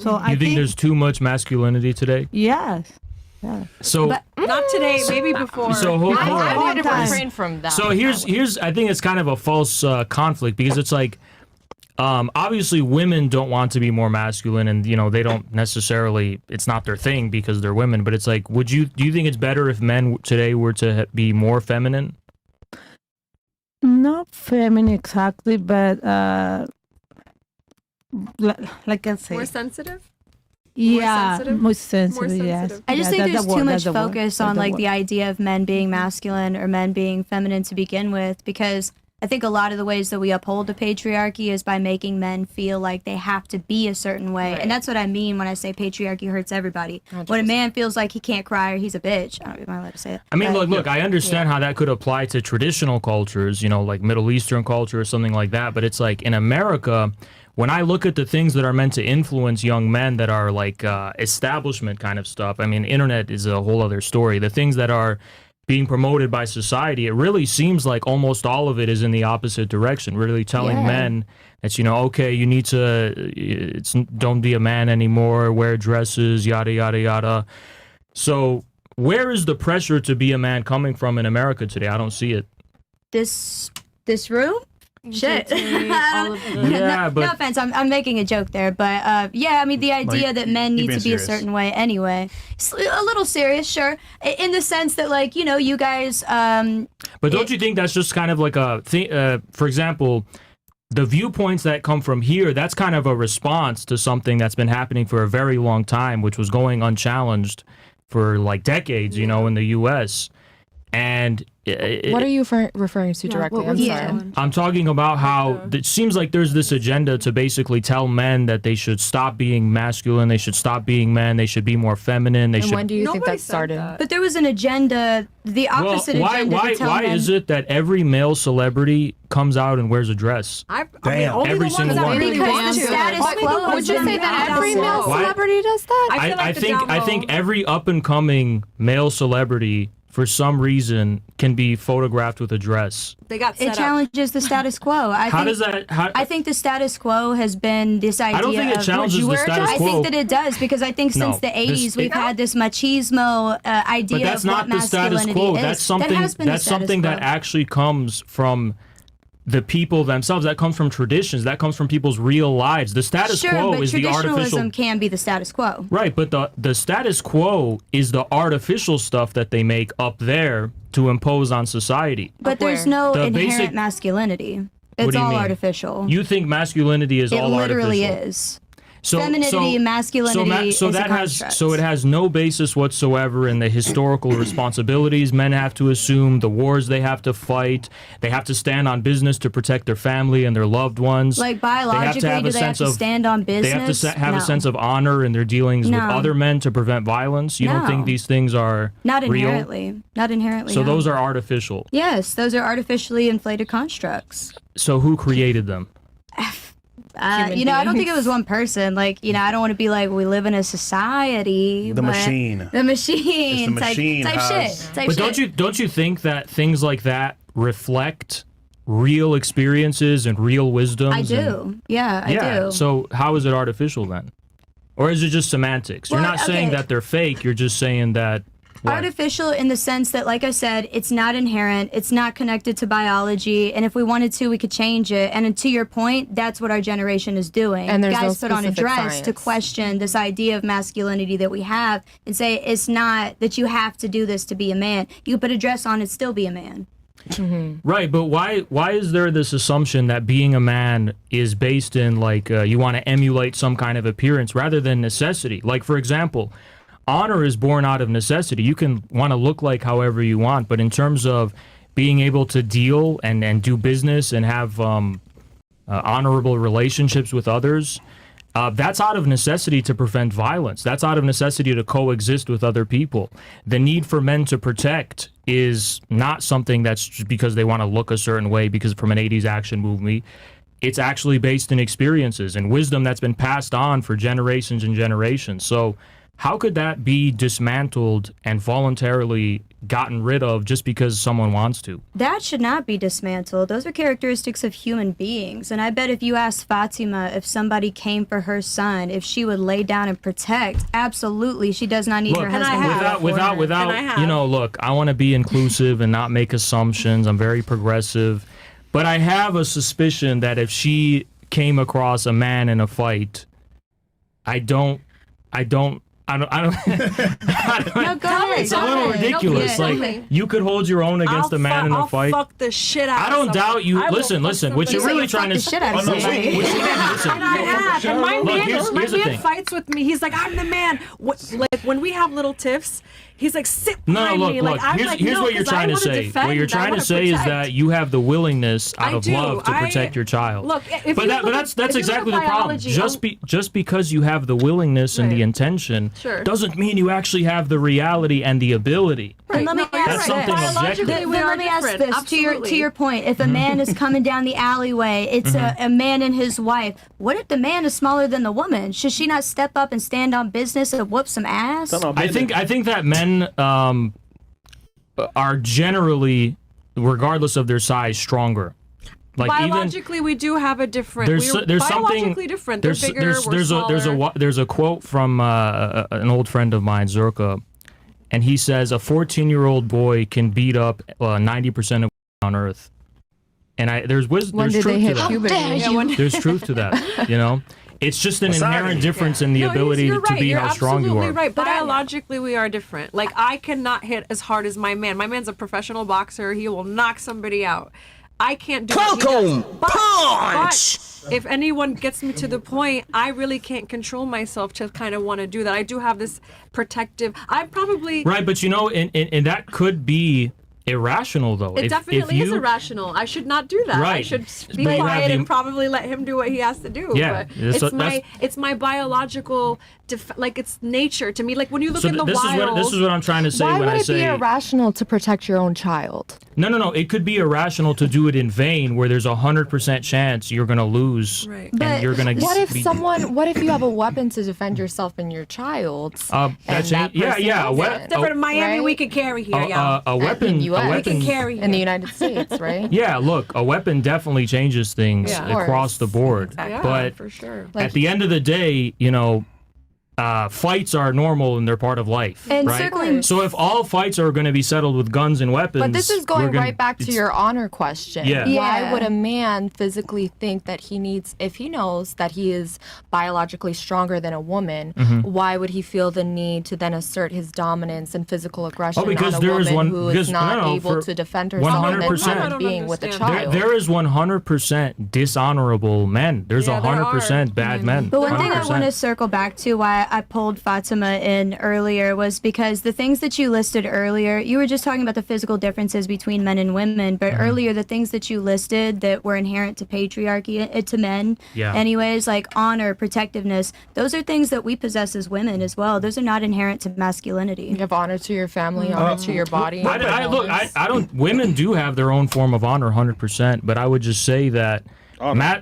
So You think there's too much masculinity today? Yes. Yeah. So But not today, maybe before. So hold I on. wanted to refrain from that. So here's I think it's kind of a false conflict, because it's like obviously women don't want to be more masculine, and they don't necessarily, it's not their thing because they're women, but it's like, do you think it's better if men today were to be more feminine? Not feminine exactly, but like I say, More sensitive? yeah, sensitive? more sensitive. More Yes. sensitive. I just think that's there's the word, too much that's the word, focus that's on the like word. the idea of men being masculine or men being feminine to begin with, because I think a lot of the ways that we uphold the patriarchy is by making men feel like they have to be a certain way. Right. And that's what I mean when I say patriarchy hurts everybody. 100%. When a man feels like he can't cry or he's a bitch, I don't know if I'm allowed to say it. I mean, but- look, I understand how that could apply to traditional cultures, like Middle Eastern culture or something like that, but it's like in America, when I look at the things that are meant to influence young men that are like establishment kind of stuff, I mean, internet is a whole other story. The things that are being promoted by society, it really seems like almost all of it is in the opposite direction, really telling men that, okay, you need to, don't be a man anymore, wear dresses, yada, yada, yada. So where is the pressure to be a man coming from in America today? I don't see it. This room? Shit. Yeah, no, but no offense, I'm making a joke there, but yeah, I mean the idea that men need to be a certain way anyway. It's a little serious, sure, in the sense that like you guys. But don't you think that's just kind of like a thing? For example, the viewpoints that come from here, that's kind of a response to something that's been happening for a very long time, which was going unchallenged for like decades, in the U.S. And what are you referring to directly? I'm sorry. I'm talking about how it seems like there's this agenda to basically tell men that they should stop being masculine, they should stop being men, they should be more feminine. And when do you think that started? But there was an agenda, the opposite agenda. Why is it that every male celebrity comes out and wears a dress? Every single one. Because the status quo. Would you say that every male celebrity does that? I think every up and coming male celebrity, for some reason, can be photographed with a dress. They got set It challenges the status quo. I think the status quo has been this idea. I don't think it challenges the status quo. I think that it does, because I think since the 80s we've had this machismo idea. But that's of what not the status quo. is. That's something that actually comes from the people themselves. That comes from traditions. That comes from people's real lives. The status quo is the artificial. Traditionalism can be the status quo. Right, but the status quo is the artificial stuff that they make up there to impose on society. But there's no inherent masculinity. It's all artificial. You think masculinity is all artificial? It literally is. Femininity, masculinity is a construct. So it has no basis whatsoever in the historical responsibilities men have to assume, the wars they have to fight, they have to stand on business to protect their family and their loved ones. Like biologically, do they have to stand on business? They have to have a sense of honor in their dealings with other men to prevent violence. You don't think these things are not real? Inherently. Not inherently. So those are artificial. Yes, those are artificially inflated constructs. So who created them? I don't think it was one person. Like, I don't want to be like, we live in a society. The machine. Type shit. But don't you think that things like that reflect real experiences and real wisdom? I do. I do. So how is it artificial then? Or is it just semantics? You're not saying that they're fake. You're just saying that. What? Artificial in the sense that, like I said, it's not inherent, it's not connected to biology, and if we wanted to, we could change it. And to your point, that's what our generation is doing. And there's guys no put on a dress science to question this idea of masculinity that we have and say it's not that you have to do this to be a man. You put a dress on and still be a man. Mm-hmm. Right, but why is there this assumption that being a man is based in like you want to emulate some kind of appearance rather than necessity? Like, for example, honor is born out of necessity. You can want to look like however you want, but in terms of being able to deal and do business and have honorable relationships with others, that's out of necessity to prevent violence. That's out of necessity to coexist with other people. The need for men to protect is not something that's just because they want to look a certain way because from an 80s action movie. It's actually based in experiences and wisdom that's been passed on for generations and generations. So how could that be dismantled and voluntarily gotten rid of just because someone wants to. That should not be dismantled. Those are characteristics of human beings. And I bet if you asked Fatima if somebody came for her son, if she would lay down and protect, absolutely, she does not need her husband. Without, look, I want to be inclusive and not make assumptions. I'm very progressive. But I have a suspicion that if she came across a man in a fight, I don't No, go ahead. it's a little ridiculous. You could hold your own against a man in a fight. I'll fuck the shit out of I don't doubt you. I will Listen. What you're really trying to shit out of somebody. And I have. And my man fights with me. He's like, I'm the man. Like when we have little tiffs, he's like, sit behind me. Look. Here's what you're trying to say. What you're trying to say is that you have the willingness out of love to protect your child. Look, that's exactly the problem. Just because you have the willingness and the intention doesn't mean you actually have the reality and the ability. And let me ask this to your point. If a man is coming down the alleyway, it's a man and his wife. What if the man is smaller than the woman? Should she not step up and stand on business and whoop some ass? I think that men are generally, regardless of their size, stronger. Like biologically, we do have a different. There's biologically different. They're bigger. There's a quote from an old friend of mine, Zherka, and he says a 14-year-old boy can beat up 90% of on Earth. And there's truth to that. There's truth to that. It's just an inherent difference in the ability to be how strong you are. You're right. Biologically, we are different. Like, I cannot hit as hard as my man. My man's a professional boxer. He will knock somebody out. I can't do it. Punch! But if anyone gets me to the point, I really can't control myself to kind of want to do that. I do have this protective. I probably... Right, but and that could be irrational, though. It definitely is irrational. I should not do that. Right. I should be quiet and probably let him do what he has to do. Yeah. But it's my biological, it's nature to me. Like when you look in the wild. This is what I'm trying to say when I say. Why would it be irrational to protect your own child? No. It could be irrational to do it in vain, where there's 100% chance you're going to lose, right. And you're going to. What if you have a weapon to defend yourself and your child? That's it. Yeah. Different in Miami, right? We could carry here. A weapon. We can carry here. In the United States, right? Yeah. Look, a weapon definitely changes things across the board. Yeah, but for sure. At the end of the day, fights are normal and they're part of life, and right? So if all fights are going to be settled with guns and weapons, but this is going right back to your honor question. Yeah. Why would a man physically think that he needs, if he knows that he is biologically stronger than a woman, why would he feel the need to then assert his dominance and physical aggression on a woman who is not able to defend herself and then being with a child? There is 100% dishonorable men. There's 100% bad men. But one thing I 100%. want to circle back to why I pulled Fatima in earlier was because the things that you listed earlier, you were just talking about the physical differences between men and women, but earlier the things that you listed that were inherent to patriarchy, to men, anyways, like honor, protectiveness, those are things that we possess as women as well. Those are not inherent to masculinity. You have honor to your family, honor to your body. I don't. Women do have their own form of honor, 100%. But I would just say that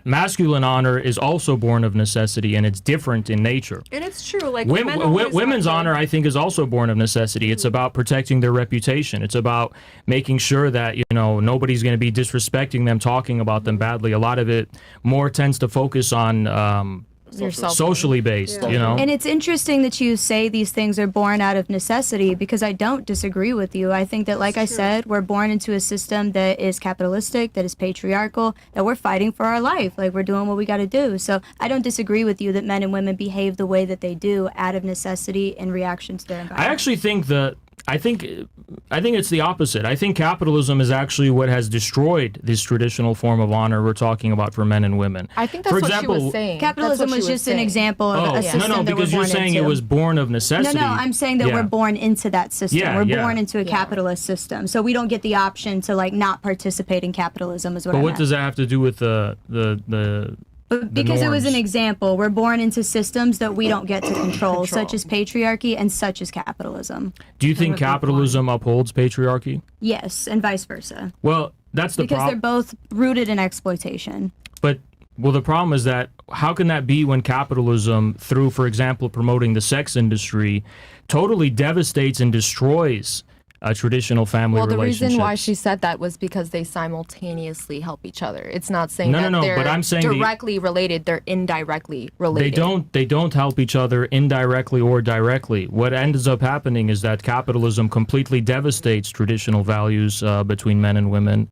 masculine honor is also born of necessity, and it's different in nature. And it's true. Like women's honor, I think, is also born of necessity. It's about protecting their reputation. It's about making sure that nobody's going to be disrespecting them, talking about them badly. A lot of it more tends to focus on socially based, And it's interesting that you say these things are born out of necessity, because I don't disagree with you. I think that, like I said, we're born into a system that is capitalistic, that is patriarchal, that we're fighting for our life. Like, we're doing what we got to do. So I don't disagree with you that men and women behave the way that they do out of necessity in reaction to their environment. I actually think I think it's the opposite. I think capitalism is actually what has destroyed this traditional form of honor we're talking about for men and women. I think that's for what example, she was saying. Capitalism was just an example of a system No, because you're saying it was born of necessity. No, I'm saying that we're born into that system. We're born into a capitalist system. So we don't get the option to not participate in capitalism is what I meant. But what does that have to do with the But because it was an example, we're born into systems that we don't get to control, such as patriarchy and such as capitalism. Do you think capitalism upholds patriarchy? Yes, and vice versa. Well, that's the problem. Because they're both rooted in exploitation. But, the problem is that how can that be when capitalism, through, for example, promoting the sex industry, totally devastates and destroys traditional family Well, the relationships. reason why she said that was because they simultaneously help each other. It's not saying No, that no, no, they're but I'm saying directly related. They're indirectly related. They don't help each other indirectly or directly. What ends up happening is that capitalism completely devastates traditional values between men and women.